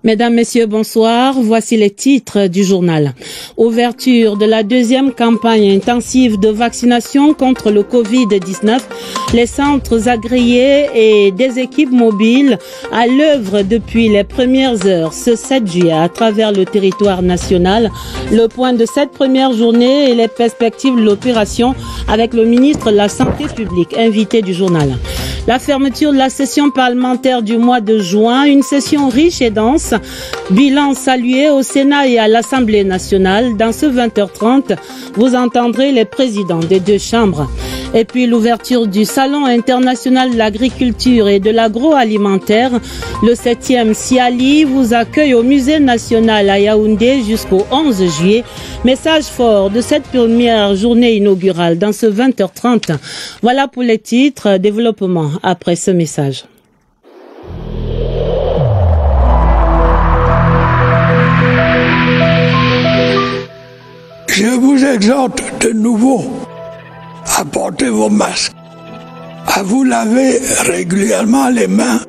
Mesdames, Messieurs, bonsoir. Voici les titres du journal. Ouverture de la deuxième campagne intensive de vaccination contre le Covid-19. Les centres agréés et des équipes mobiles à l'œuvre depuis les premières heures ce 7 juillet à travers le territoire national. Le point de cette première journée et les perspectives de l'opération avec le ministre de la Santé publique, invité du journal. La fermeture de la session parlementaire du mois de juin, une session riche et dense. Bilan salué au Sénat et à l'Assemblée nationale. Dans ce 20h30, vous entendrez les présidents des deux chambres. Et puis l'ouverture du Salon international de l'agriculture et de l'agroalimentaire. Le 7e Siali vous accueille au Musée national à Yaoundé jusqu'au 11 juillet. Message fort de cette première journée inaugurale dans ce 20h30. Voilà pour les titres. Développement après ce message. Je vous exhorte de nouveau à porter vos masques, à vous laver régulièrement les mains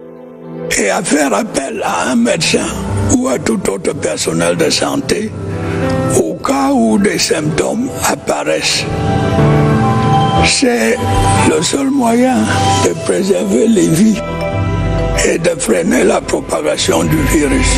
et à faire appel à un médecin ou à tout autre personnel de santé au cas où des symptômes apparaissent. C'est le seul moyen de préserver les vies et de freiner la propagation du virus.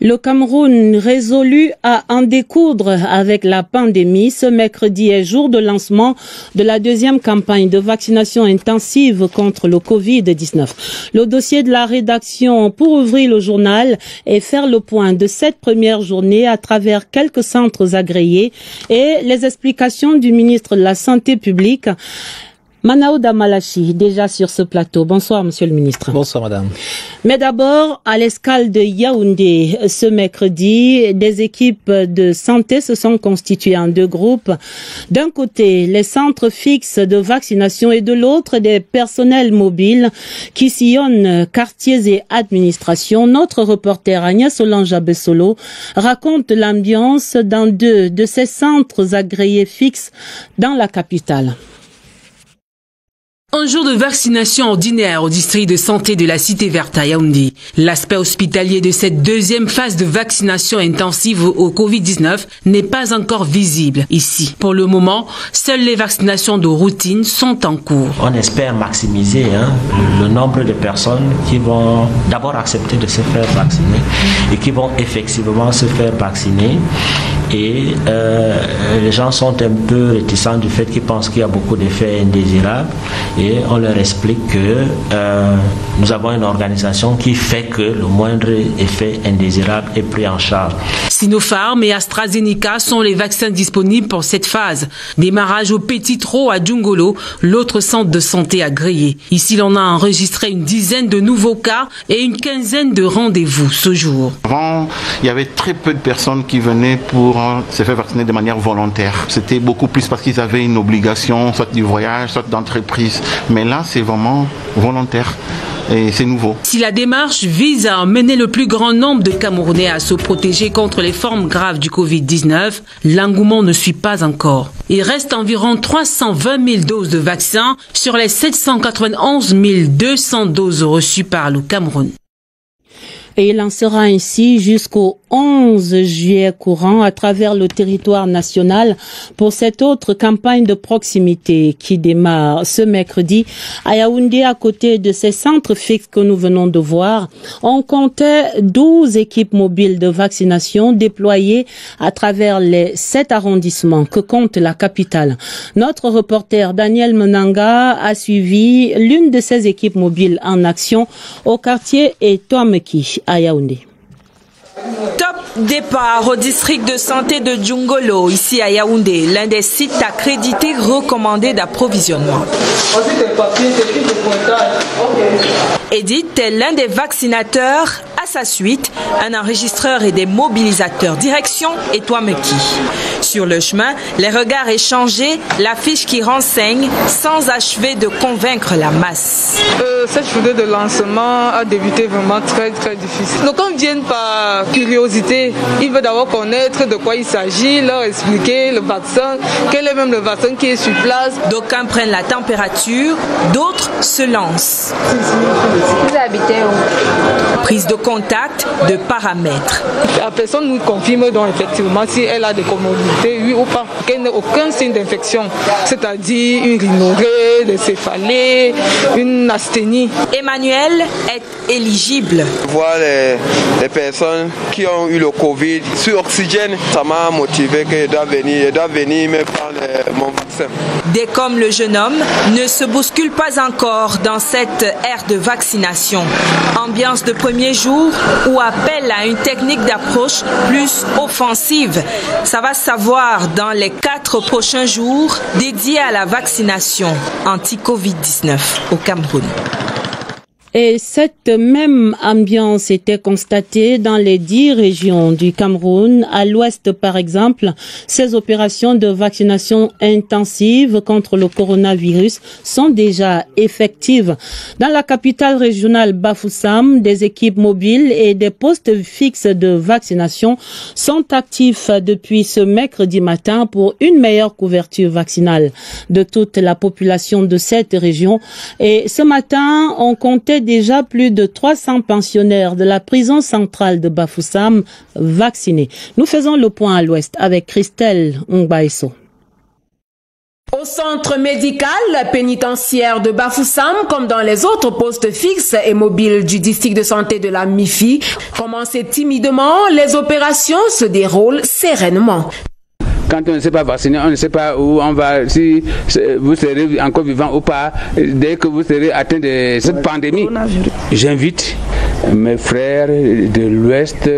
Le Cameroun résolu à en découdre avec la pandémie. Ce mercredi est jour de lancement de la deuxième campagne de vaccination intensive contre le Covid-19. Le dossier de la rédaction pour ouvrir le journal et faire le point de cette première journée à travers quelques centres agréés et les explications du ministre de la Santé publique. Manaouda Malachi, déjà sur ce plateau. Bonsoir, monsieur le ministre. Bonsoir, madame. Mais d'abord, à l'escale de Yaoundé, ce mercredi, des équipes de santé se sont constituées en deux groupes. D'un côté, les centres fixes de vaccination et de l'autre, des personnels mobiles qui sillonnent quartiers et administrations. Notre reporter Agnès Solange Abessolo raconte l'ambiance dans deux de ces centres agréés fixes dans la capitale. Un jour de vaccination ordinaire au district de santé de la Cité Verte à Yaoundé. L'aspect hospitalier de cette deuxième phase de vaccination intensive au Covid-19 n'est pas encore visible ici. Pour le moment, seules les vaccinations de routine sont en cours. On espère maximiser le nombre de personnes qui vont d'abord accepter de se faire vacciner et qui vont effectivement se faire vacciner. Et les gens sont un peu réticents du fait qu'ils pensent qu'il y a beaucoup d'effets indésirables. Et on leur explique que nous avons une organisation qui fait que le moindre effet indésirable est pris en charge. Sinopharm et AstraZeneca sont les vaccins disponibles pour cette phase. Démarrage au Petit Trot à Djungolo, l'autre centre de santé agréé. Ici, l'on a enregistré une dizaine de nouveaux cas et une quinzaine de rendez-vous ce jour. Avant, il y avait très peu de personnes qui venaient pour se faire vacciner de manière volontaire. C'était beaucoup plus parce qu'ils avaient une obligation, soit du voyage, soit d'entreprise. Mais là, c'est vraiment volontaire et c'est nouveau. Si la démarche vise à emmener le plus grand nombre de Camerounais à se protéger contre les formes graves du Covid-19, l'engouement ne suit pas encore. Il reste environ 320 000 doses de vaccins sur les 791 200 doses reçues par le Cameroun. Et il en sera ainsi jusqu'au 11 juillet courant à travers le territoire national pour cette autre campagne de proximité qui démarre ce mercredi à Yaoundé. À côté de ces centres fixes que nous venons de voir, on comptait 12 équipes mobiles de vaccination déployées à travers les 7 arrondissements que compte la capitale. Notre reporter Daniel Menanga a suivi l'une de ces équipes mobiles en action au quartier Etoameki à Yaoundé. Top départ au district de santé de Djungolo, ici à Yaoundé, l'un des sites accrédités recommandés d'approvisionnement. Edith est l'un des vaccinateurs. À sa suite, un enregistreur et des mobilisateurs. Direction Etoameki. Sur le chemin, les regards échangés, l'affiche qui renseigne sans achever de convaincre la masse. Cette journée de lancement a débuté vraiment très difficile. Donc on vient par curiosité, il veut d'abord connaître de quoi il s'agit, leur expliquer le vaccin, quel est même le vaccin qui est sur place. D'aucuns prennent la température, d'autres se lancent. Vous habitez où? Prise de contact, de paramètres. La personne nous confirme donc effectivement si elle a des comorbidités, oui ou pas, qu'elle n'a aucun signe d'infection, c'est-à-dire une rhinorrhée, des céphalées, une asthénie. Emmanuel est éligible. Voir les personnes qui ont eu le Covid sur oxygène, ça m'a motivé que je dois venir me prendre mon vaccin. Dès comme le jeune homme ne se bouscule pas encore dans cette ère de vaccination. Ambiance de premier jour ou appel à une technique d'approche plus offensive. Ça va savoir dans les 4 prochains jours dédiés à la vaccination anti-Covid-19 au Cameroun. Et cette même ambiance était constatée dans les 10 régions du Cameroun. À l'ouest, par exemple, ces opérations de vaccination intensive contre le coronavirus sont déjà effectives. Dans la capitale régionale Bafoussam, des équipes mobiles et des postes fixes de vaccination sont actifs depuis ce mercredi matin pour une meilleure couverture vaccinale de toute la population de cette région. Et ce matin, on comptait déjà plus de 300 pensionnaires de la prison centrale de Bafoussam vaccinés. Nous faisons le point à l'ouest avec Christelle Ngbaïso. Au centre médical pénitentiaire de Bafoussam, comme dans les autres postes fixes et mobiles du district de santé de la MIFI, commencent timidement, les opérations se déroulent sereinement. Quand on ne s'est pas vacciné, on ne sait pas où on va, si vous serez encore vivant ou pas, dès que vous serez atteint de cette pandémie. J'invite mes frères de l'Ouest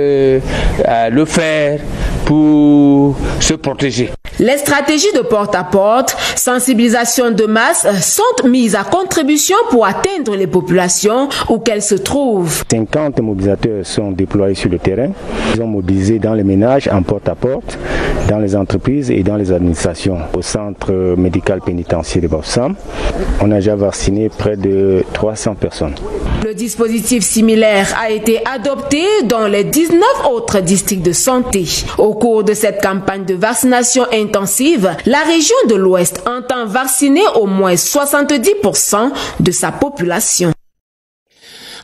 à le faire pour se protéger. Les stratégies de porte-à-porte, sensibilisation de masse sont mises à contribution pour atteindre les populations où qu'elles se trouvent. 50 mobilisateurs sont déployés sur le terrain. Ils ont mobilisé dans les ménages en porte-à-porte, dans les entreprises et dans les administrations. Au centre médical pénitentiaire de Bafoussam, on a déjà vacciné près de 300 personnes. Le dispositif similaire a été adopté dans les 19 autres districts de santé. Au cours de cette campagne de vaccination intensive, la région de l'Ouest entend vacciner au moins 70% de sa population.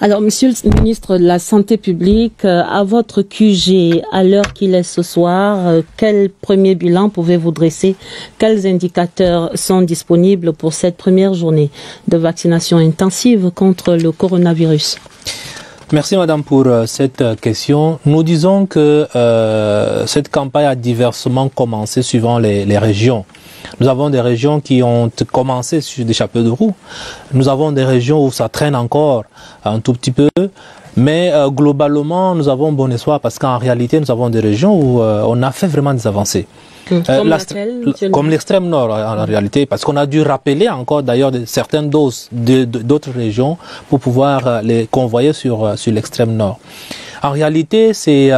Alors, Monsieur le ministre de la Santé publique, à votre QG, à l'heure qu'il est ce soir, quel premier bilan pouvez-vous dresser? Quels indicateurs sont disponibles pour cette première journée de vaccination intensive contre le coronavirus? Merci Madame pour cette question. Nous disons que cette campagne a diversement commencé suivant les régions. Nous avons des régions qui ont commencé sur des chapeaux de roue. Nous avons des régions où ça traîne encore un tout petit peu. Mais globalement, nous avons bon espoir parce qu'en réalité, nous avons des régions où on a fait vraiment des avancées. Comme l'extrême nord en réalité, parce qu'on a dû rappeler encore d'ailleurs certaines doses d'autres régions pour pouvoir les convoyer sur l'extrême nord. En réalité, c'est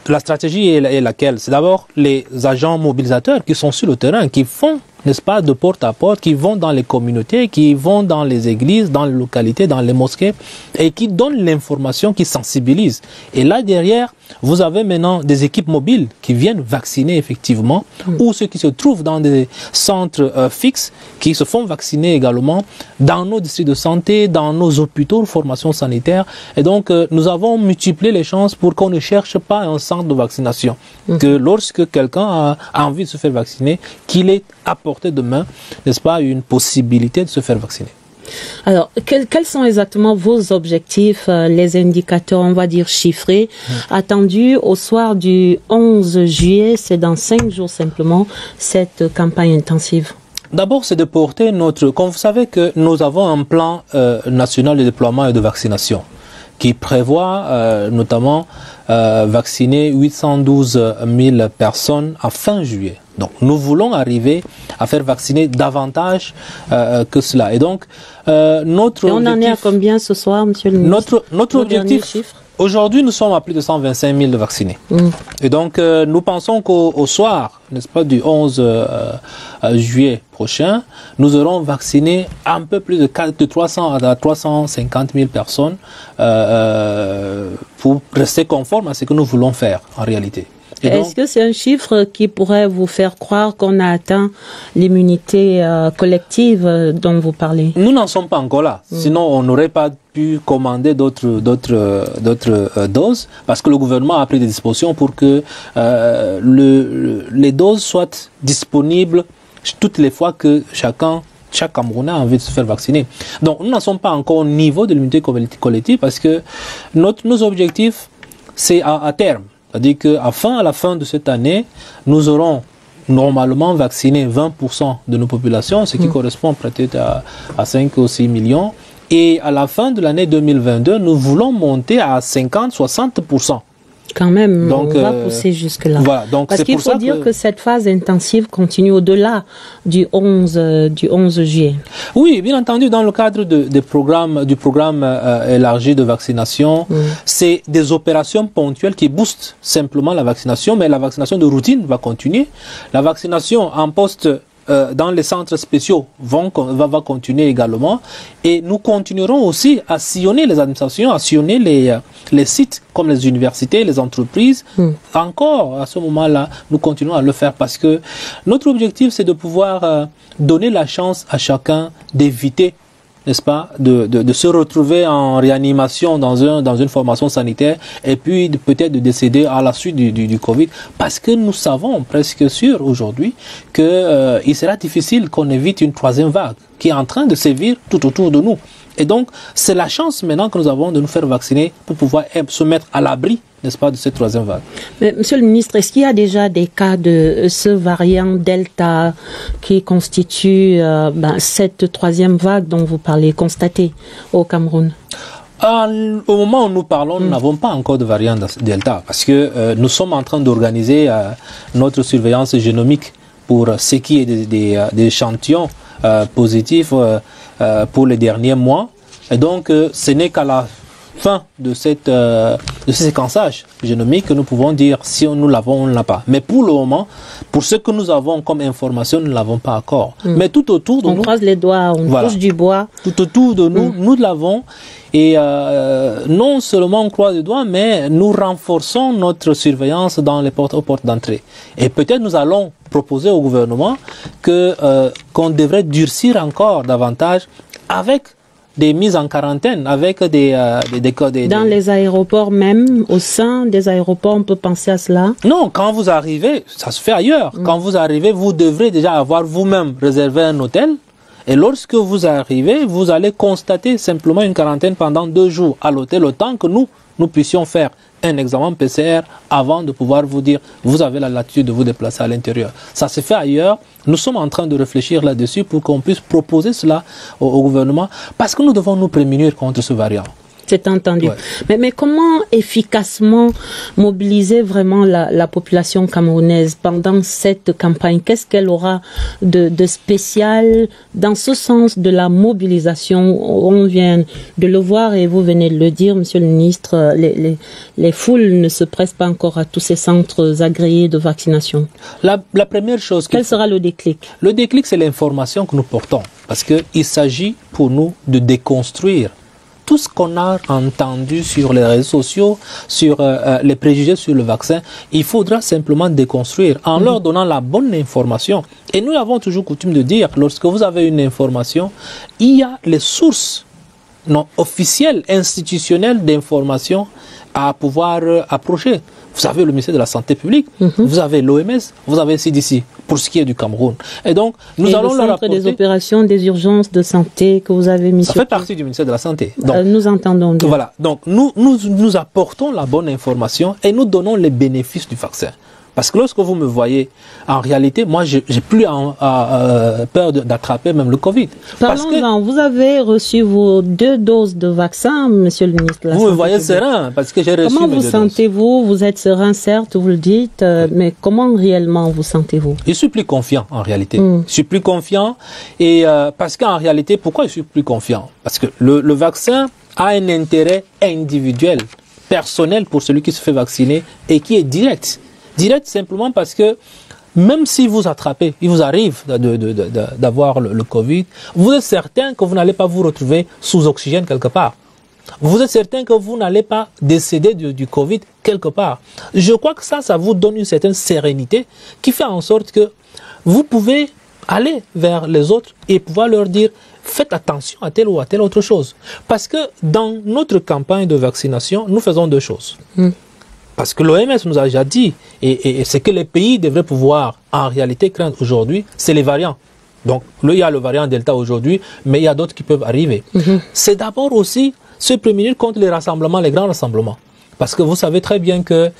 la stratégie est laquelle? C'est d'abord les agents mobilisateurs qui sont sur le terrain, qui font, n'est-ce pas, de porte à porte, qui vont dans les communautés, qui vont dans les églises, dans les localités, dans les mosquées, et qui donnent l'information, qui sensibilisent. Et là, derrière, vous avez maintenant des équipes mobiles qui viennent vacciner effectivement, ou ceux qui se trouvent dans des centres fixes, qui se font vacciner également dans nos districts de santé, dans nos hôpitaux de formation sanitaire. Et donc, nous avons multiplié les chances pour qu'on ne cherche pas un centre de vaccination. Que lorsque quelqu'un a envie de se faire vacciner, qu'il ait à portée de main, n'est-ce pas, une possibilité de se faire vacciner. Alors, quels sont exactement vos objectifs, les indicateurs, on va dire, chiffrés, attendus au soir du 11 juillet, c'est dans 5 jours simplement, cette campagne intensive? D'abord, c'est de porter comme vous savez que nous avons un plan national de déploiement et de vaccination qui prévoit notamment vacciner 812 000 personnes à fin juillet. Donc, nous voulons arriver à faire vacciner davantage que cela. Et donc, notre et on objectif, en est à combien ce soir, Monsieur le ministre? Notre objectif, Aujourd'hui, nous sommes à plus de 125 000 vaccinés. Et donc, nous pensons qu'au soir, n'est-ce pas, du 11 juillet prochain, nous aurons vacciné un peu plus de 300 à 350 000 personnes pour rester conforme à ce que nous voulons faire en réalité. Est-ce que c'est un chiffre qui pourrait vous faire croire qu'on a atteint l'immunité collective dont vous parlez? Nous n'en sommes pas encore là. Sinon, on n'aurait pas pu commander d'autres doses, parce que le gouvernement a pris des dispositions pour que les doses soient disponibles toutes les fois que chaque Camerounais a envie de se faire vacciner. Donc, nous n'en sommes pas encore au niveau de l'immunité collective, parce que nos objectifs, c'est à terme. C'est-à-dire qu'à la fin de cette année, nous aurons normalement vacciné 20% de nos populations, ce qui correspond peut-être à 5 ou 6 millions. Et à la fin de l'année 2022, nous voulons monter à 50-60%. Quand même, donc, on va pousser jusque-là. Voilà, donc parce qu'il faut dire que cette phase intensive continue au-delà du 11 juillet. Oui, bien entendu, dans le cadre du programme élargi de vaccination, c'est des opérations ponctuelles qui boostent simplement la vaccination, mais la vaccination de routine va continuer. La vaccination en poste dans les centres spéciaux va continuer également, et nous continuerons aussi à sillonner les administrations, à sillonner les sites comme les universités, les entreprises. Encore à ce moment-là, nous continuons à le faire parce que notre objectif, c'est de pouvoir donner la chance à chacun d'éviter, n'est-ce pas, de se retrouver en réanimation dans une formation sanitaire et puis peut-être de décéder à la suite du Covid, parce que nous savons presque sûr aujourd'hui que il sera difficile qu'on évite une troisième vague qui est en train de sévir tout autour de nous. Et donc, c'est la chance maintenant que nous avons de nous faire vacciner pour pouvoir se mettre à l'abri, n'est-ce pas, de cette troisième vague. Mais, Monsieur le ministre, est-ce qu'il y a déjà des cas de ce variant Delta qui constitue cette troisième vague dont vous parlez, constatée au Cameroun? Au moment où nous parlons, nous n'avons pas encore de variant Delta, parce que nous sommes en train d'organiser notre surveillance génomique pour ce qui est des échantillons positifs pour les derniers mois. Et donc, ce n'est qu'à la fin de ce séquençage génomique que nous pouvons dire si nous l'avons ou on ne l'a pas. Mais pour le moment, pour ce que nous avons comme information, nous ne l'avons pas encore. Mais tout autour de nous... On croise les doigts, on touche du bois. Tout autour de nous, nous l'avons. Et non seulement on croise les doigts, mais nous renforçons notre surveillance dans les portes d'entrée. Et peut-être nous allons proposer au gouvernement qu'on devrait durcir encore davantage avec des mises en quarantaine, avec dans les aéroports même, au sein des aéroports, on peut penser à cela? Non, quand vous arrivez, ça se fait ailleurs. Quand vous arrivez, vous devrez déjà avoir vous-même réservé un hôtel. Et lorsque vous arrivez, vous allez constater simplement une quarantaine pendant 2 jours à l'hôtel, le temps que nous puissions faire un examen PCR avant de pouvoir vous dire vous avez la latitude de vous déplacer à l'intérieur. Ça se fait ailleurs. Nous sommes en train de réfléchir là-dessus pour qu'on puisse proposer cela au gouvernement, parce que nous devons nous prémunir contre ce variant. C'est entendu. Ouais. Mais comment efficacement mobiliser vraiment la population camerounaise pendant cette campagne? Qu'est-ce qu'elle aura de spécial dans ce sens de la mobilisation? On vient de le voir et vous venez de le dire, Monsieur le ministre, les foules ne se pressent pas encore à tous ces centres agréés de vaccination. La première chose... Quel sera le déclic? Le déclic, c'est l'information que nous portons, parce qu'il s'agit pour nous de déconstruire tout ce qu'on a entendu sur les réseaux sociaux, sur les préjugés sur le vaccin. Il faudra simplement déconstruire en leur donnant la bonne information. Et nous avons toujours coutume de dire, lorsque vous avez une information, il y a les sources officielles, institutionnelles d'information à pouvoir approcher. Vous avez le ministère de la Santé publique, vous avez l'OMS, vous avez CDC, pour ce qui est du Cameroun. Et donc, nous allons leur apporter... des opérations, des urgences de santé que vous avez mis sur pied. Ça fait partie du ministère de la Santé. Donc, nous entendons bien. Voilà. Donc, nous apportons la bonne information et nous donnons les bénéfices du vaccin. Parce que lorsque vous me voyez, en réalité, moi, j'ai plus peur d'attraper même le Covid. Parlons-en, vous avez reçu vos 2 doses de vaccin, Monsieur le ministre. Vous me voyez serein, parce que j'ai reçu mes 2 doses. Comment vous sentez-vous? Vous êtes serein, certes, vous le dites, mais comment réellement vous sentez-vous? Je suis plus confiant, en réalité. Je suis plus confiant, et parce qu'en réalité, pourquoi je suis plus confiant? Parce que le vaccin a un intérêt individuel. personnel pour celui qui se fait vacciner et qui est direct. Direct simplement parce que même si vous attrapez, il vous arrive d'avoir le Covid, vous êtes certain que vous n'allez pas vous retrouver sous oxygène quelque part. Vous êtes certain que vous n'allez pas décéder du Covid quelque part. Je crois que ça vous donne une certaine sérénité qui fait en sorte que vous pouvez aller vers les autres et pouvoir leur dire faites attention à telle ou à telle autre chose. Parce que dans notre campagne de vaccination, nous faisons deux choses. Parce que l'OMS nous a déjà dit, et ce que les pays devraient pouvoir en réalité craindre aujourd'hui, c'est les variants. Donc, il y a le variant Delta aujourd'hui, mais il y a d'autres qui peuvent arriver. C'est d'abord aussi se prémunir contre les rassemblements, les grands rassemblements. Parce que vous savez très bien que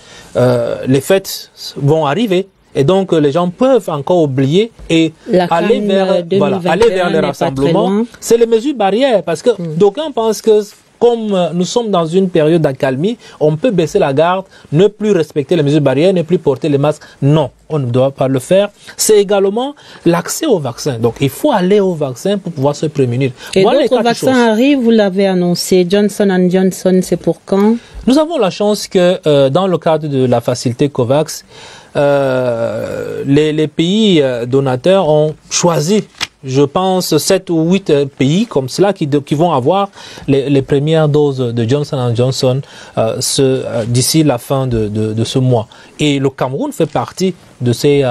les fêtes vont arriver. Et donc, les gens peuvent encore oublier et aller vers les rassemblements. C'est les mesures barrières. Parce que d'aucuns pensent que comme nous sommes dans une période d'accalmie, on peut baisser la garde, ne plus respecter les mesures barrières, ne plus porter les masques. Non, on ne doit pas le faire. C'est également l'accès au vaccin. Donc, il faut aller au vaccin pour pouvoir se prémunir. Et d'autres vaccins arrivent, vous l'avez annoncé. Johnson & Johnson, c'est pour quand? Nous avons la chance que dans le cadre de la facilité COVAX, les pays donateurs ont choisi, je pense, 7 ou 8 pays comme cela qui vont avoir les premières doses de Johnson & Johnson d'ici la fin de ce mois. Et le Cameroun fait partie de ces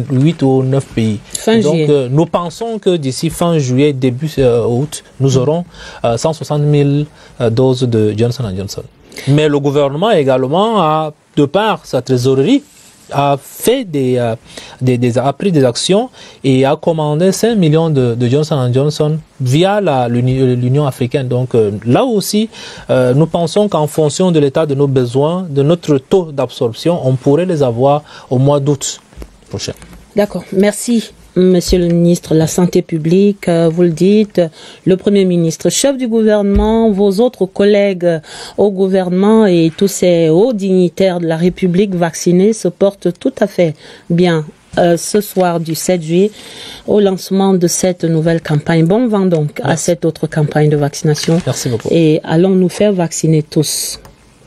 8 ou 9 pays. Donc, nous pensons que d'ici fin juillet, début août, nous aurons 160 000 doses de Johnson & Johnson. Mais le gouvernement également, de par sa trésorerie, a fait a pris des actions et a commandé 5 millions de Johnson & Johnson via l'Union africaine. Donc là aussi, nous pensons qu'en fonction de l'état de nos besoins, de notre taux d'absorption, on pourrait les avoir au mois d'août prochain. D'accord, merci. Monsieur le ministre de la Santé publique, vous le dites, le Premier ministre, chef du gouvernement, vos autres collègues au gouvernement et tous ces hauts dignitaires de la République vaccinés se portent tout à fait bien ce soir du 7 juillet au lancement de cette nouvelle campagne. Bon vent donc à cette autre campagne de vaccination. Merci beaucoup. Et allons nous faire vacciner tous.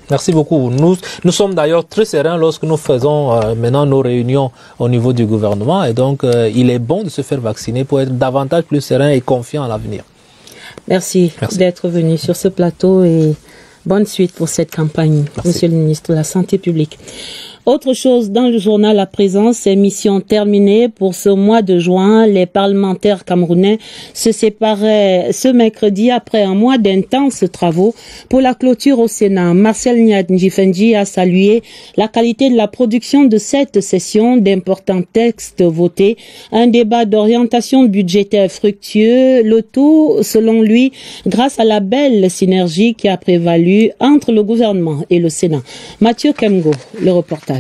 Merci beaucoup. Nous sommes d'ailleurs très sereins lorsque nous faisons maintenant nos réunions au niveau du gouvernement et donc il est bon de se faire vacciner pour être davantage plus serein et confiant à l'avenir. Merci d'être venu sur ce plateau et bonne suite pour cette campagne, Monsieur le ministre de la Santé publique. Autre chose dans le journal à présent, c'est mission terminée pour ce mois de juin. Les parlementaires camerounais se séparaient ce mercredi après un mois d'intenses travaux pour la clôture au Sénat. Marcel Ndjifendi a salué la qualité de la production de cette session, d'importants textes votés, un débat d'orientation budgétaire fructueux, le tout, selon lui, grâce à la belle synergie qui a prévalu entre le gouvernement et le Sénat. Mathieu Kemgo, le reportage.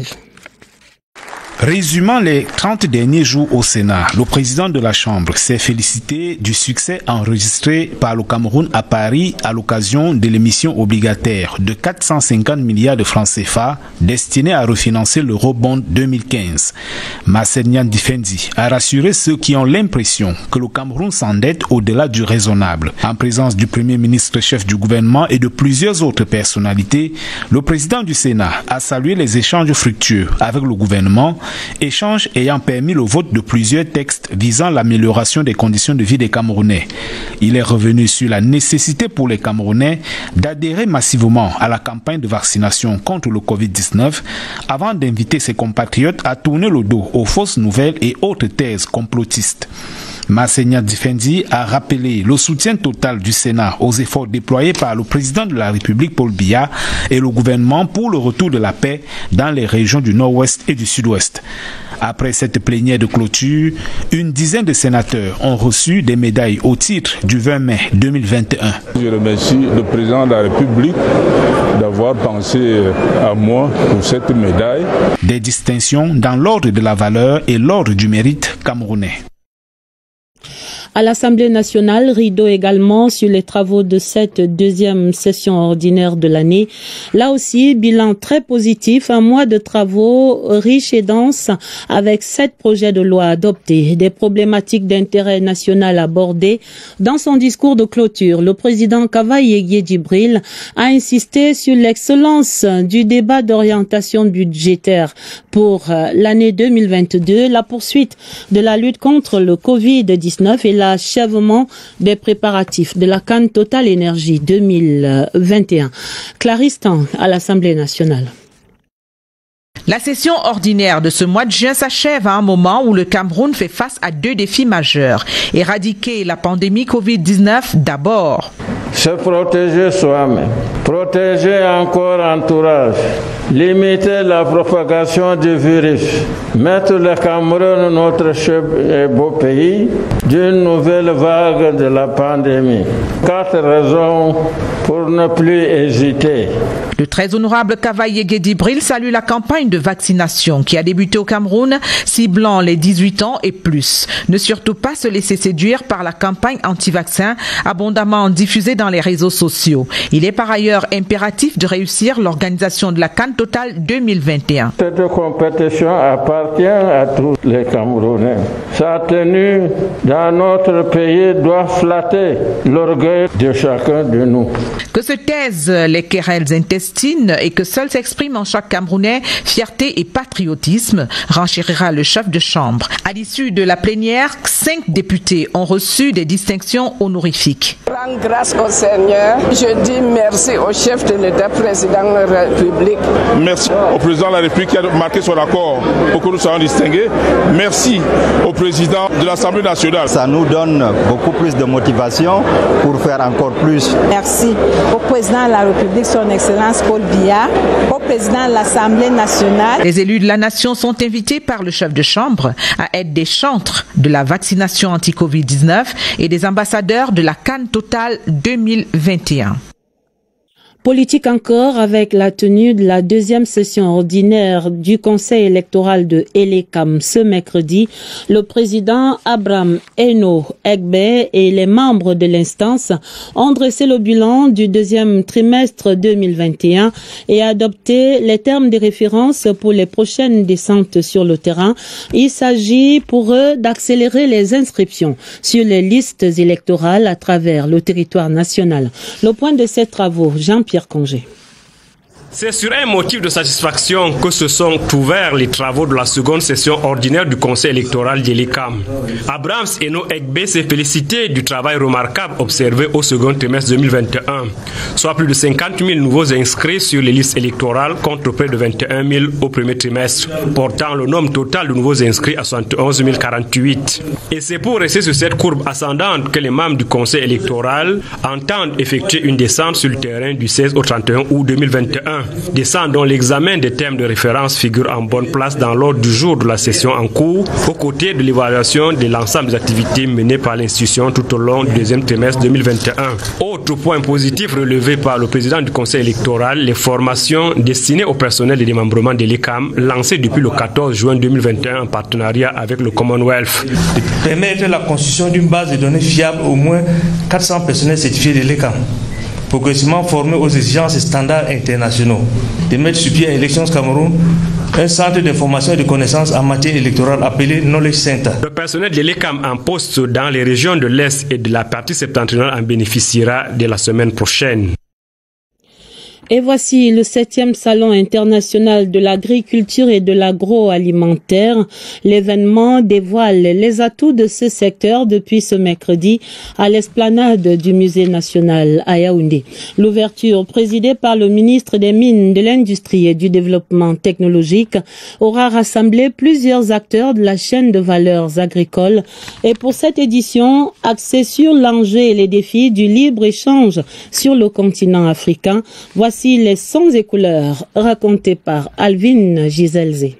Résumant les 30 derniers jours au Sénat, le président de la Chambre s'est félicité du succès enregistré par le Cameroun à Paris à l'occasion de l'émission obligataire de 450 milliards de francs CFA destinée à refinancer l'Eurobond 2015. Marcel Ndjifendi a rassuré ceux qui ont l'impression que le Cameroun s'endette au-delà du raisonnable. En présence du Premier ministre chef du gouvernement et de plusieurs autres personnalités, le président du Sénat a salué les échanges fructueux avec le gouvernement, échange ayant permis le vote de plusieurs textes visant l'amélioration des conditions de vie des Camerounais. Il est revenu sur la nécessité pour les Camerounais d'adhérer massivement à la campagne de vaccination contre le Covid-19 avant d'inviter ses compatriotes à tourner le dos aux fausses nouvelles et autres thèses complotistes. Marcel Ndjifendi a rappelé le soutien total du Sénat aux efforts déployés par le président de la République Paul Biya et le gouvernement pour le retour de la paix dans les régions du Nord-Ouest et du Sud-Ouest. Après cette plénière de clôture, une dizaine de sénateurs ont reçu des médailles au titre du 20 mai 2021. Je remercie le président de la République d'avoir pensé à moi pour cette médaille. Des distinctions dans l'ordre de la valeur et l'ordre du mérite camerounais. À l'Assemblée nationale, rideau également sur les travaux de cette deuxième session ordinaire de l'année. Là aussi, bilan très positif, un mois de travaux riches et denses avec 7 projets de loi adoptés, des problématiques d'intérêt national abordées. Dans son discours de clôture, le président Kavaye Djibril a insisté sur l'excellence du débat d'orientation budgétaire pour l'année 2022, la poursuite de la lutte contre le Covid-19 et l'achèvement des préparatifs de la CAN Total Énergie 2021. Clarisse Tang à l'Assemblée nationale. La session ordinaire de ce mois de juin s'achève à un moment où le Cameroun fait face à 2 défis majeurs. Éradiquer la pandémie Covid-19 d'abord. Se protéger soi-même, protéger encore l'entourage, limiter la propagation du virus, mettre le Cameroun, notre cher et beau pays, d'une nouvelle vague de la pandémie. 4 raisons pour ne plus hésiter. Le très honorable Kavaye Djibril salue la campagne de vaccination qui a débuté au Cameroun, ciblant les 18 ans et plus. Ne surtout pas se laisser séduire par la campagne anti-vaccin abondamment diffusée dans les réseaux sociaux. Il est par ailleurs impératif de réussir l'organisation de la CAN Total 2021. Cette compétition appartient à tous les Camerounais. Sa tenue dans notre pays doit flatter l'orgueil de chacun de nous. Que se taisent les querelles intestines et que seul s'exprime en chaque Camerounais fierté et patriotisme, renchérira le chef de chambre. À l'issue de la plénière, 5 députés ont reçu des distinctions honorifiques. Rends grâce au Seigneur. Je dis merci au chef de l'État, président de la République. Merci au président de la République qui a marqué son accord pour que nous soyons distingués. Merci au président de l'Assemblée nationale. Ça nous donne beaucoup plus de motivation pour faire encore plus. Merci au président de la République, son Excellence Paul Biya, au président de l'Assemblée nationale. Les élus de la nation sont invités par le chef de chambre à être des chantres de la vaccination anti-Covid-19 et des ambassadeurs de la CAN Total 2021. Politique encore avec la tenue de la deuxième session ordinaire du Conseil électoral de Elekam ce mercredi. Le président Abraham Eno Egbe et les membres de l'instance ont dressé le bilan du deuxième trimestre 2021 et adopté les termes de référence pour les prochaines descentes sur le terrain. Il s'agit pour eux d'accélérer les inscriptions sur les listes électorales à travers le territoire national. Le point de ces travaux, Jean-Pierre Congé. C'est sur un motif de satisfaction que se sont ouverts les travaux de la seconde session ordinaire du Conseil électoral d'Elekam. Abraham Eno Egbe s'est félicité du travail remarquable observé au second trimestre 2021, soit plus de 50 000 nouveaux inscrits sur les listes électorales contre près de 21 000 au premier trimestre, portant le nombre total de nouveaux inscrits à 71 048. Et c'est pour rester sur cette courbe ascendante que les membres du Conseil électoral entendent effectuer une descente sur le terrain du 16 au 31 août 2021. Descente dont l'examen des thèmes de référence figure en bonne place dans l'ordre du jour de la session en cours, aux côtés de l'évaluation de l'ensemble des activités menées par l'institution tout au long du deuxième trimestre 2021. Autre point positif relevé par le président du Conseil électoral, les formations destinées au personnel de démembrement de l'ECAM, lancées depuis le 14 juin 2021 en partenariat avec le Commonwealth. De permettre la constitution d'une base de données fiable au moins 400 personnels certifiés de l'ECAM, progressivement formés aux exigences et standards internationaux, de mettre sur pied à Elections Cameroun un centre d'information et de connaissances en matière électorale appelé Knowledge Center. Le personnel de l'ECAM en poste dans les régions de l'Est et de la partie septentrionale en bénéficiera dès la semaine prochaine. Et voici le 7e Salon international de l'agriculture et de l'agroalimentaire. L'événement dévoile les atouts de ce secteur depuis ce mercredi à l'esplanade du Musée national à Yaoundé. L'ouverture, présidée par le ministre des Mines, de l'Industrie et du Développement technologique, aura rassemblé plusieurs acteurs de la chaîne de valeurs agricoles. Et pour cette édition, axée sur l'enjeu et les défis du libre-échange sur le continent africain, voici les sons et couleurs racontés par Alvin Giselzé.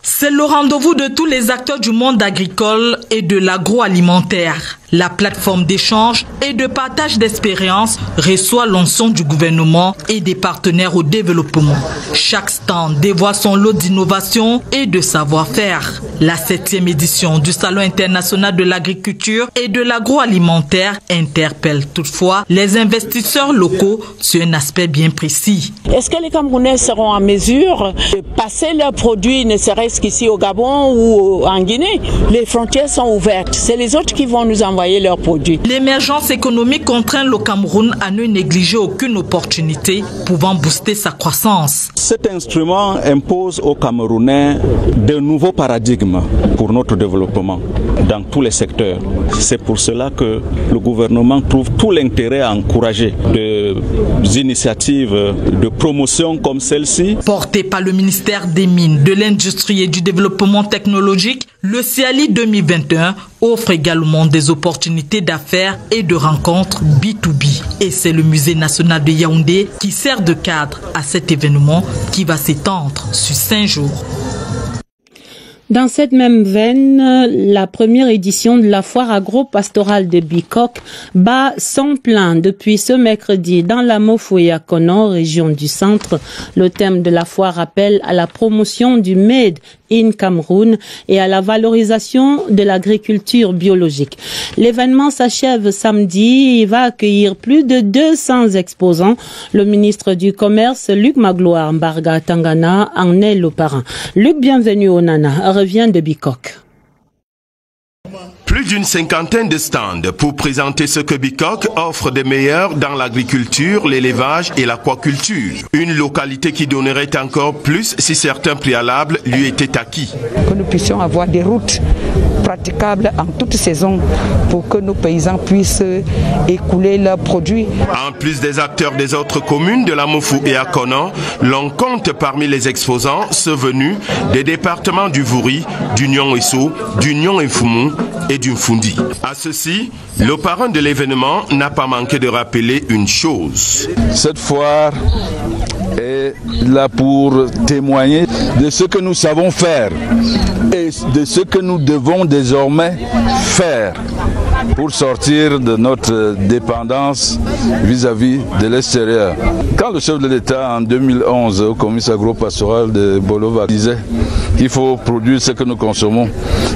C'est le rendez-vous de tous les acteurs du monde agricole et de l'agroalimentaire. La plateforme d'échange et de partage d'expériences reçoit l'onction du gouvernement et des partenaires au développement. Chaque stand dévoile son lot d'innovation et de savoir-faire. La 7e édition du Salon international de l'agriculture et de l'agroalimentaire interpelle toutefois les investisseurs locaux sur un aspect bien précis. Est-ce que les Camerounais seront en mesure de passer leurs produits, ne serait-ce qu'ici au Gabon ou en Guinée? Les frontières sont ouvertes. C'est les autres qui vont nous envoyer leurs produits. L'émergence économique contraint le Cameroun à ne négliger aucune opportunité pouvant booster sa croissance. Cet instrument impose aux Camerounais de nouveaux paradigmes pour notre développement dans tous les secteurs. C'est pour cela que le gouvernement trouve tout l'intérêt à encourager des initiatives de promotion comme celle-ci. Porté par le ministère des Mines, de l'Industrie et du Développement technologique, le CIALI 2021 offre également des opportunités d'affaires et de rencontres B2B. Et c'est le Musée national de Yaoundé qui sert de cadre à cet événement qui va s'étendre sur 5 jours. Dans cette même veine, la première édition de la foire agro-pastorale de Bikok bat son plein depuis ce mercredi dans la Mofo et à Kono, région du centre. Le thème de la foire appelle à la promotion du Made in Cameroun et à la valorisation de l'agriculture biologique. L'événement s'achève samedi. Il va accueillir plus de 200 exposants. Le ministre du Commerce, Luc Magloire Mbarga Tangana, en est le parrain. Luc, bienvenue au Nana, revient de Bikok. Plus d'une cinquantaine de stands pour présenter ce que Bikok offre de meilleur dans l'agriculture, l'élevage et l'aquaculture. Une localité qui donnerait encore plus si certains préalables lui étaient acquis. Que nous puissions avoir des routes praticables en toute saison pour que nos paysans puissent écouler leurs produits. En plus des acteurs des autres communes de la Mofo et à Kono, l'on compte parmi les exposants ceux venus des départements du Vouri, du Nyon-Esso, du Nyon-Infoumou et du Mfundi. À ceci, le parrain de l'événement n'a pas manqué de rappeler une chose. Cette foire est là pour témoigner de ce que nous savons faire et de ce que nous devons désormais faire pour sortir de notre dépendance vis-à-vis de l'extérieur. Quand le chef de l'État en 2011 au comice agro-pastoral de Bolova disait qu'il faut produire ce que nous consommons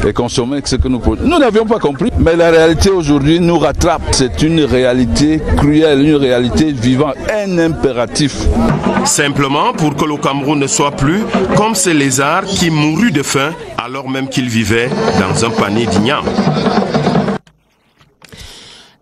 et consommer ce que nous produisons, nous n'avions pas compris. Mais la réalité aujourd'hui nous rattrape. C'est une réalité cruelle, une réalité vivante, un impératif. Simplement pour que le Cameroun ne soit plus comme ces lézards qui moururent de faim alors même qu'ils vivaient dans un panier d'igname.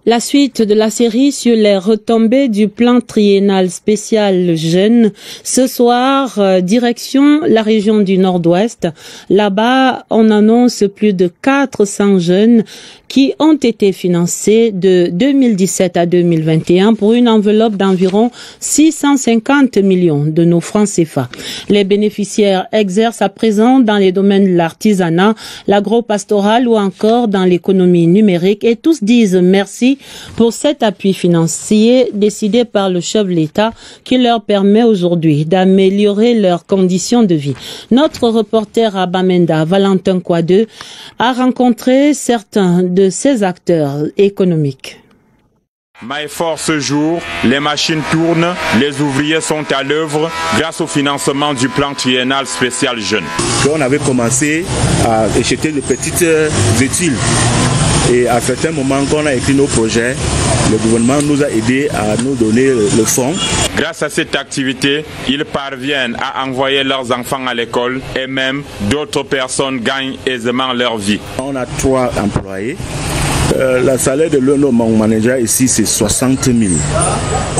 La suite de la série sur les retombées du plan triennal spécial jeunes. Ce soir, direction la région du Nord-Ouest. Là-bas, on annonce plus de 400 jeunes qui ont été financés de 2017 à 2021 pour une enveloppe d'environ 650 millions de nos francs CFA. Les bénéficiaires exercent à présent dans les domaines de l'artisanat, l'agro-pastoral ou encore dans l'économie numérique et tous disent merci pour cet appui financier décidé par le chef de l'État qui leur permet aujourd'hui d'améliorer leurs conditions de vie. Notre reporter à Bamenda, Valentin Kouadeu, a rencontré certains de ces acteurs économiques. Maëfort ce jour, les machines tournent, les ouvriers sont à l'œuvre grâce au financement du plan triennal spécial jeune. On avait commencé à acheter de petites véhicules. Et à certains moments, quand on a écrit nos projets, le gouvernement nous a aidés à nous donner le fonds. Grâce à cette activité, ils parviennent à envoyer leurs enfants à l'école et même d'autres personnes gagnent aisément leur vie. On a 3 employés. La salaire de l'un de mon manager ici, c'est 60 000.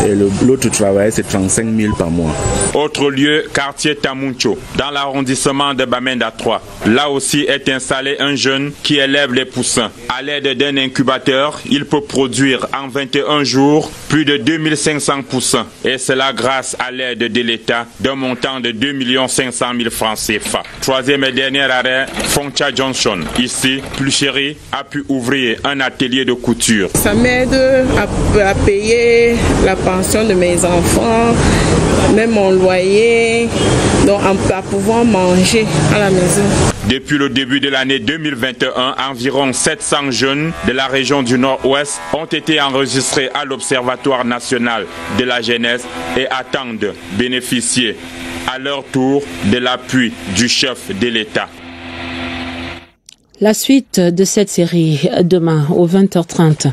Et l'autre travail, c'est 35 000 par mois. Autre lieu, quartier Tamuncho, dans l'arrondissement de Bamenda 3. Là aussi est installé un jeune qui élève les poussins. À l'aide d'un incubateur, il peut produire en 21 jours plus de 2500 poussins. Et cela grâce à l'aide de l'État d'un montant de 2 500 000 francs CFA. Troisième et dernier arrêt, Foncha Johnson. Ici, Pluchéry a pu ouvrir un atelier de couture. Ça m'aide à payer la pension de mes enfants, même mon loyer, donc à pouvoir manger à la maison. Depuis le début de l'année 2021, environ 700 jeunes de la région du Nord-Ouest ont été enregistrés à l'Observatoire national de la jeunesse et attendent bénéficier à leur tour de l'appui du chef de l'État. La suite de cette série demain au 20h30.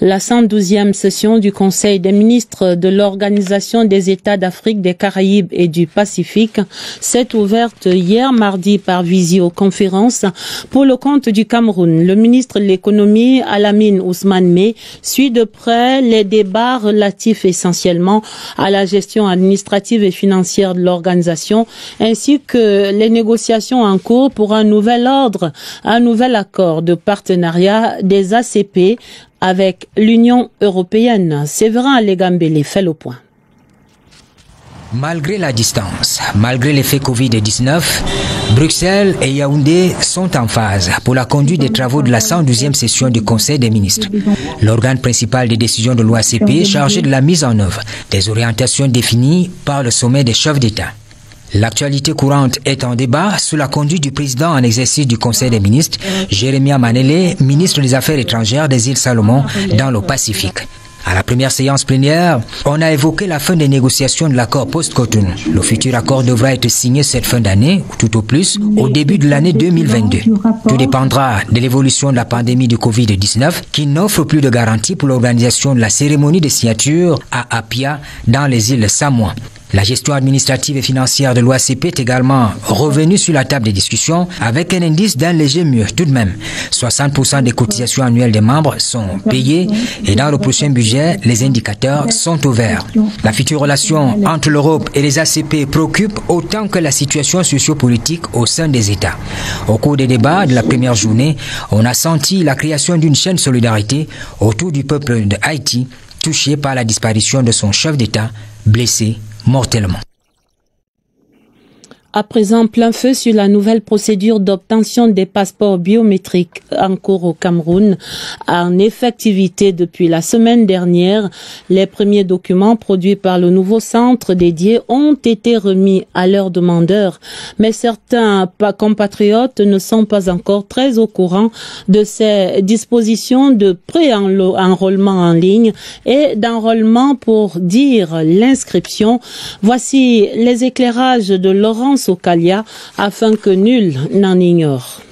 La 112e session du Conseil des ministres de l'Organisation des États d'Afrique, des Caraïbes et du Pacifique s'est ouverte hier mardi par visioconférence pour le compte du Cameroun. Le ministre de l'Économie, Alamine Ousmane Meh, suit de près les débats relatifs essentiellement à la gestion administrative et financière de l'organisation ainsi que les négociations en cours pour un nouvel ordre, un nouvel accord de partenariat des ACP avec l'Union européenne. Séverin Alégambélé fait le point. Malgré la distance, malgré l'effet Covid-19, Bruxelles et Yaoundé sont en phase pour la conduite des travaux de la 112e session du Conseil des ministres. L'organe principal des décisions de l'OACP chargé de la mise en œuvre des orientations définies par le sommet des chefs d'État. L'actualité courante est en débat sous la conduite du président en exercice du Conseil des ministres, Jérémia Manélé, ministre des Affaires étrangères des îles Salomon dans le Pacifique. À la première séance plénière, on a évoqué la fin des négociations de l'accord post-Cotonou. Le futur accord devra être signé cette fin d'année, ou tout au plus, au début de l'année 2022. Tout dépendra de l'évolution de la pandémie du Covid-19 qui n'offre plus de garantie pour l'organisation de la cérémonie de signature à Apia dans les îles Samoa. La gestion administrative et financière de l'OACP est également revenue sur la table des discussions avec un indice d'un léger mieux. Tout de même, 60% des cotisations annuelles des membres sont payées et dans le prochain budget, les indicateurs sont au vert. La future relation entre l'Europe et les ACP préoccupe autant que la situation sociopolitique au sein des États. Au cours des débats de la première journée, on a senti la création d'une chaîne de solidarité autour du peuple de Haïti, touché par la disparition de son chef d'État, blessé mortellement. À présent, plein feu sur la nouvelle procédure d'obtention des passeports biométriques en cours au Cameroun. En effectivité depuis la semaine dernière, les premiers documents produits par le nouveau centre dédié ont été remis à leurs demandeurs. Mais certains compatriotes ne sont pas encore très au courant de ces dispositions de pré-enrôlement en ligne et d'enrôlement pour dire l'inscription. Voici les éclairages de Laurence Okalia afin que nul n'en ignore.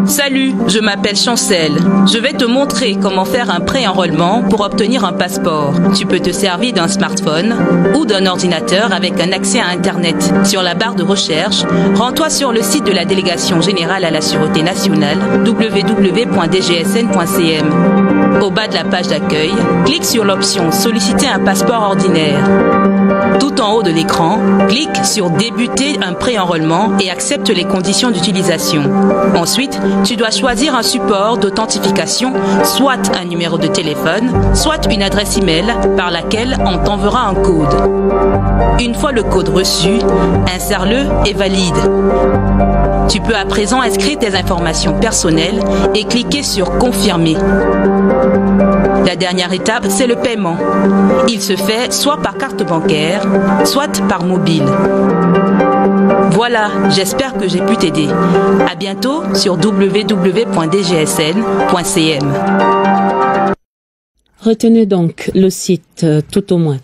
Salut, je m'appelle Chancel. Je vais te montrer comment faire un pré-enrôlement pour obtenir un passeport. Tu peux te servir d'un smartphone ou d'un ordinateur avec un accès à Internet. Sur la barre de recherche, rends-toi sur le site de la Délégation générale à la Sûreté nationale, www.dgsn.cm. Au bas de la page d'accueil, clique sur l'option « Solliciter un passeport ordinaire ». Tout en haut de l'écran, clique sur « Débuter un pré-enrôlement » et accepte les conditions d'utilisation. Ensuite, tu dois choisir un support d'authentification, soit un numéro de téléphone, soit une adresse email par laquelle on t'enverra un code. Une fois le code reçu, insère-le et valide. Tu peux à présent inscrire tes informations personnelles et cliquer sur « Confirmer ». La dernière étape, c'est le paiement. Il se fait soit par carte bancaire, soit par mobile. Voilà, j'espère que j'ai pu t'aider. À bientôt sur www.dgsn.cm. Retenez donc le site tout au moins.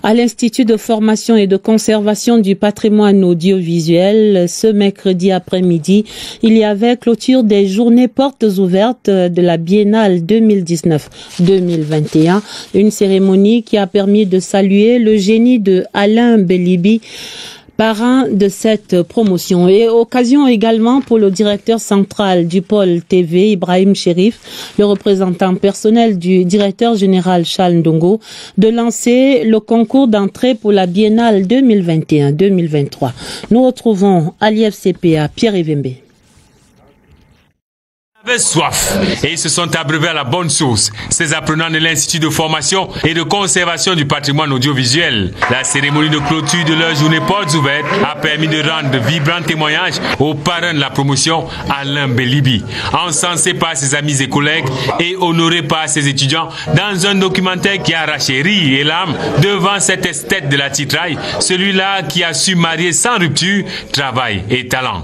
À l'Institut de formation et de conservation du patrimoine audiovisuel, ce mercredi après-midi, il y avait clôture des journées portes ouvertes de la Biennale 2019-2021, une cérémonie qui a permis de saluer le génie de Alain Belibi, parrain de cette promotion. Et occasion également pour le directeur central du pôle TV, Ibrahim Chérif, le représentant personnel du directeur général Charles Ndongo, de lancer le concours d'entrée pour la Biennale 2021-2023. Nous retrouvons à l'IFCPA Pierre Evembe. Avec soif, et ils se sont abreuvés à la bonne source, ces apprenants de l'Institut de formation et de conservation du patrimoine audiovisuel. La cérémonie de clôture de leur journée portes ouvertes a permis de rendre de vibrants témoignages aux parrains de la promotion, Alain Belibi, encensé par ses amis et collègues et honoré par ses étudiants dans un documentaire qui a arraché rire et larmes devant cet esthète de la titraille, celui-là qui a su marier sans rupture travail et talent.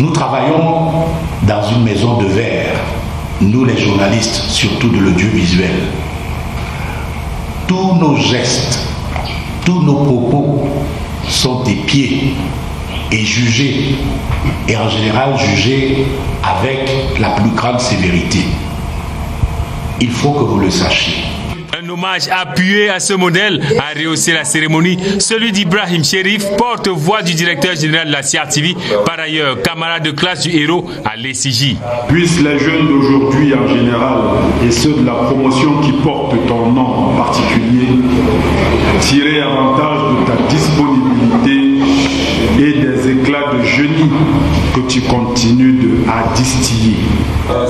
Nous travaillons dans une maison de verre, nous les journalistes, surtout de l'audiovisuel. Tous nos gestes, tous nos propos sont épiés et jugés, et en général jugés avec la plus grande sévérité. Il faut que vous le sachiez. Un hommage appuyé à ce modèle a rehaussé la cérémonie, celui d'Ibrahim Chérif, porte-voix du directeur général de la CRTV, par ailleurs camarade de classe du héros à l'ECJ. Puissent les jeunes d'aujourd'hui en général et ceux de la promotion qui portent ton nom en particulier tirer avantage de ta disponibilité et des éclats de génie que tu continues à distiller.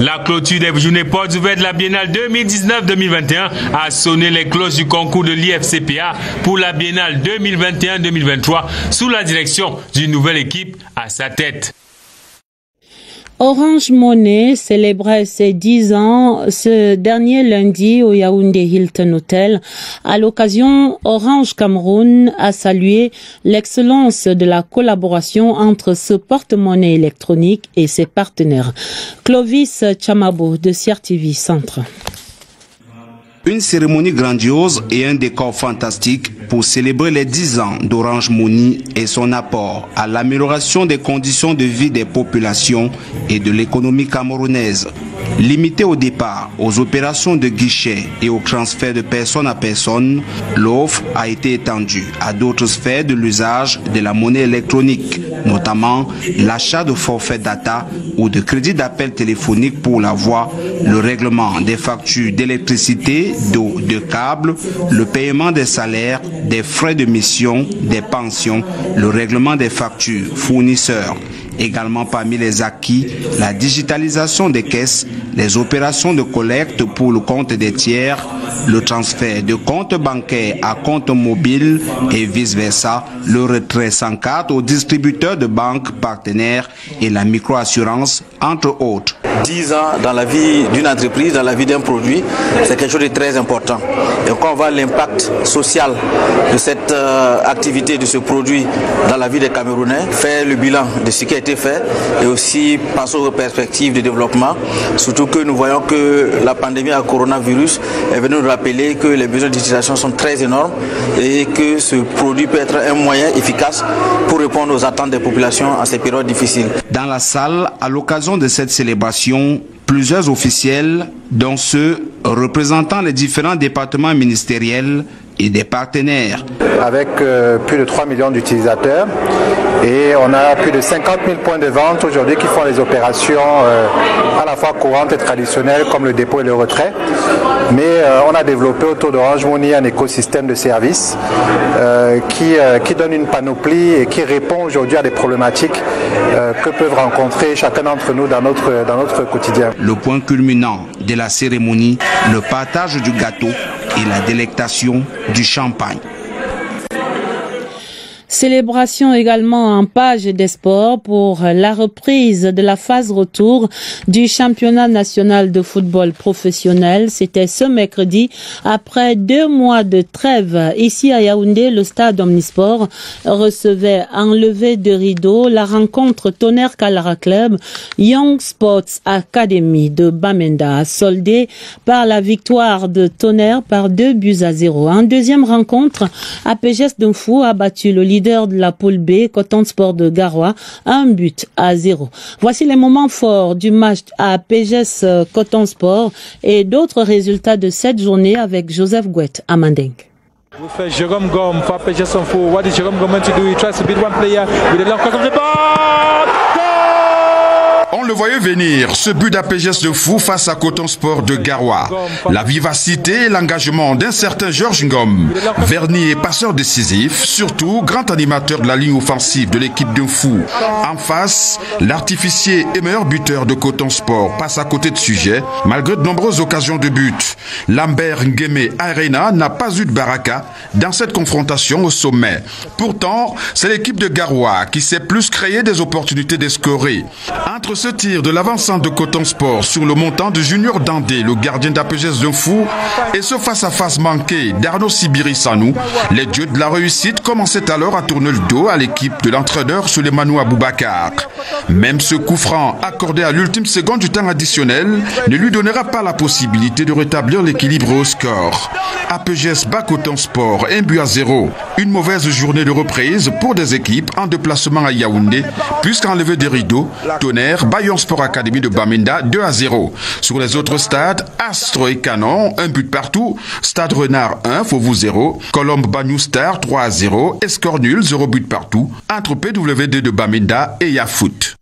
La clôture des journées portes ouvertes de la Biennale 2019-2021 a sonné les cloches du concours de l'IFCPA pour la Biennale 2021-2023 sous la direction d'une nouvelle équipe à sa tête. Orange Money célébrait ses 10 ans ce dernier lundi au Yaoundé Hilton Hotel. À l'occasion, Orange Cameroun a salué l'excellence de la collaboration entre ce porte-monnaie électronique et ses partenaires. Clovis Chamabo de CRTV Centre. Une cérémonie grandiose et un décor fantastique pour célébrer les 10 ans d'Orange Money et son apport à l'amélioration des conditions de vie des populations et de l'économie camerounaise. Limité au départ aux opérations de guichet et au transfert de personne à personne, l'offre a été étendue à d'autres sphères de l'usage de la monnaie électronique, notamment l'achat de forfaits data ou de crédits d'appel téléphonique pour la voix, le règlement des factures d'électricité, d'eau, de câbles, le paiement des salaires, des frais de mission, des pensions, le règlement des factures fournisseurs. Également parmi les acquis, la digitalisation des caisses, les opérations de collecte pour le compte des tiers, le transfert de compte bancaire à compte mobile et vice-versa, le retrait sans carte aux distributeurs de banques partenaires et la microassurance, entre autres. 10 ans dans la vie d'une entreprise, dans la vie d'un produit, c'est quelque chose de très important. Et quand on voit l'impact social de cette activité, de ce produit dans la vie des Camerounais, faire le bilan de ce qui a été fait et aussi penser aux perspectives de développement, surtout que nous voyons que la pandémie à coronavirus est venue nous rappeler que les besoins d'utilisation sont très énormes et que ce produit peut être un moyen efficace pour répondre aux attentes des populations en ces périodes difficiles. Dans la salle, à l'occasion de cette célébration, plusieurs officiels, dont ceux représentant les différents départements ministériels et des partenaires. Avec plus de 3 millions d'utilisateurs et on a plus de 50 000 points de vente aujourd'hui qui font les opérations à la fois courantes et traditionnelles comme le dépôt et le retrait. Mais on a développé autour d'Orange Money un écosystème de services qui donne une panoplie et qui répond aujourd'hui à des problématiques que peuvent rencontrer chacun d'entre nous dans notre quotidien. Le point culminant de la cérémonie, le partage du gâteau et la délectation du champagne. Célébration également en page des sports pour la reprise de la phase retour du championnat national de football professionnel. C'était ce mercredi. Après 2 mois de trêve, ici à Yaoundé, le stade Omnisport recevait en levée de rideau la rencontre Tonnerre Kalara Club Young Sports Academy de Bamenda, soldée par la victoire de Tonnerre par 2-0. En deuxième rencontre, APGS Dunfou a battu le leader de la poule B, Coton Sport de Garoua, 1-0. Voici les moments forts du match à PGS Coton Sport et d'autres résultats de cette journée avec Joseph Gouet à Manding. With Jérôme Gomme for PGS Dunfou, what is Jérôme going to do? He tries to beat one player with a long cut of the ball. On le voyait venir, ce but d'APGS de fou face à Coton Sport de Garoua. La vivacité et l'engagement d'un certain Georges Ngom, vernis et passeur décisif, surtout grand animateur de la ligne offensive de l'équipe de fou. En face, l'artificier et meilleur buteur de Coton Sport passe à côté de sujet, malgré de nombreuses occasions de but. Lambert Ngueme Arena n'a pas eu de baraka dans cette confrontation au sommet. Pourtant, c'est l'équipe de Garoua qui s'est plus créé des opportunités de scorer. Entre ce tir de l'avancement de Coton Sport sur le montant de Junior Dandé, le gardien d'APGS de fou, et ce face-à-face manqué d'Arnaud Sibiri Sanou, les dieux de la réussite commençaient alors à tourner le dos à l'équipe de l'entraîneur Souleymane Aboubakar. Même ce coup franc accordé à l'ultime seconde du temps additionnel ne lui donnera pas la possibilité de rétablir l'équilibre au score. APGS bat Coton Sport 1-0. Une mauvaise journée de reprise pour des équipes en déplacement à Yaoundé, puisqu'enlevé des rideaux, Tonnerre Bayon Sport Academy de Bamenda 2-0. Sur les autres stades, Astro et Canon, 1 but partout, Stade Renard 1, Fauveau 0, Colombe Bagnou Star 3-0, et score nul 0 but partout, entre PWD de Bamenda et Yafoot.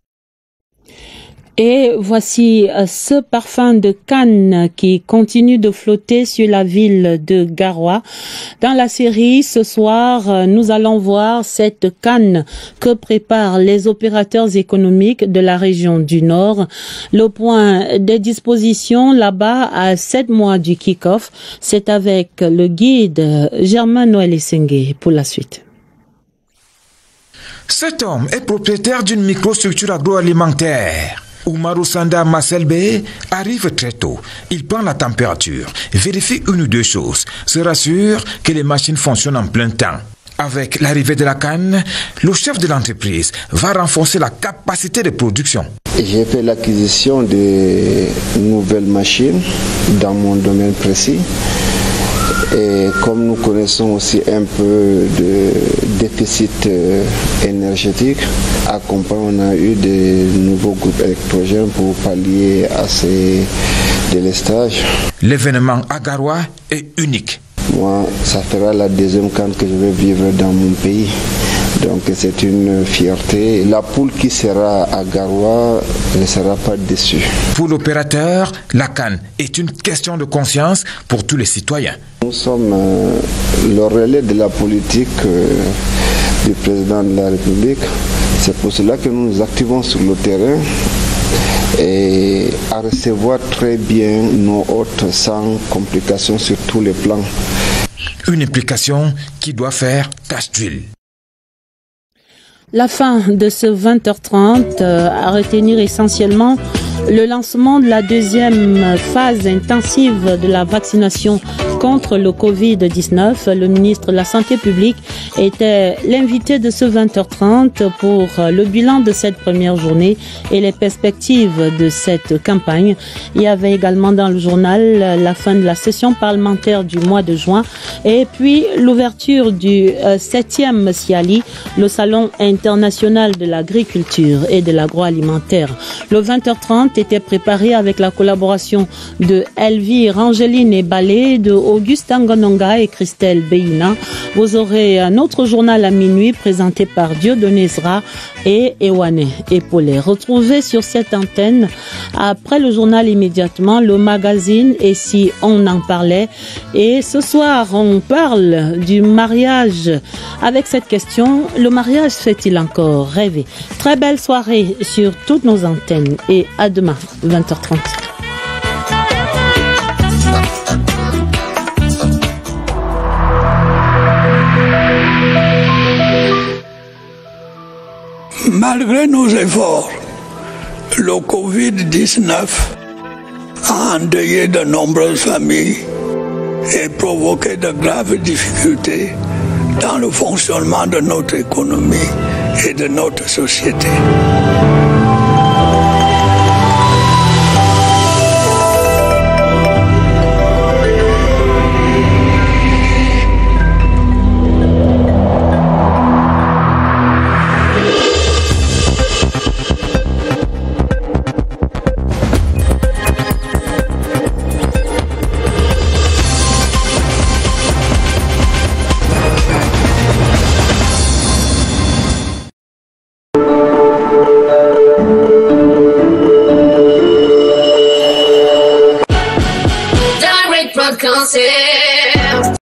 Et voici ce parfum de Cannes qui continue de flotter sur la ville de Garoua. Dans la série, ce soir, nous allons voir cette Cannes que préparent les opérateurs économiques de la région du Nord. Le point des dispositions là-bas à 7 mois du kick-off, c'est avec le guide Germain Noël Essengue pour la suite. Cet homme est propriétaire d'une microstructure agroalimentaire. Oumarou Sanda Masselbe arrive très tôt. Il prend la température, vérifie une ou deux choses, se rassure que les machines fonctionnent en plein temps. Avec l'arrivée de la canne, le chef de l'entreprise va renforcer la capacité de production. J'ai fait l'acquisition de nouvelles machines dans mon domaine précis. Et comme nous connaissons aussi un peu de déficit énergétique, à Compagne, on a eu de nouveaux groupes électrogènes pour pallier à ces délestages. L'événement à Garoua est unique. Moi, ça fera la deuxième canne que je vais vivre dans mon pays. Donc c'est une fierté. La poule qui sera à Garoua ne sera pas déçue. Pour l'opérateur, la canne est une question de conscience pour tous les citoyens. Nous sommes le relais de la politique du président de la République. C'est pour cela que nous nous activons sur le terrain et à recevoir très bien nos hôtes sans complications sur tous les plans. Une implication qui doit faire tache d'huile. La fin de ce 20h30 à retenir essentiellement le lancement de la deuxième phase intensive de la vaccination contre le Covid-19. Le ministre de la Santé publique était l'invité de ce 20h30 pour le bilan de cette première journée et les perspectives de cette campagne. Il y avait également dans le journal la fin de la session parlementaire du mois de juin et puis l'ouverture du 7e SIALI, le Salon international de l'agriculture et de l'agroalimentaire. Le 20h30 était préparé avec la collaboration de Elvire Angeline et Balé, de Auguste Angononga et Christelle Beina. Vous aurez un autre journal à minuit présenté par Dieudonné Zra et Ewane Epaulé. Retrouvez sur cette antenne, après le journal immédiatement, le magazine Et si on en parlait. Et ce soir, on parle du mariage avec cette question, le mariage fait-il encore rêver? Très belle soirée sur toutes nos antennes et à demain, 20h30. Malgré nos efforts, le Covid-19 a endeuillé de nombreuses familles et provoqué de graves difficultés dans le fonctionnement de notre économie et de notre société. danser.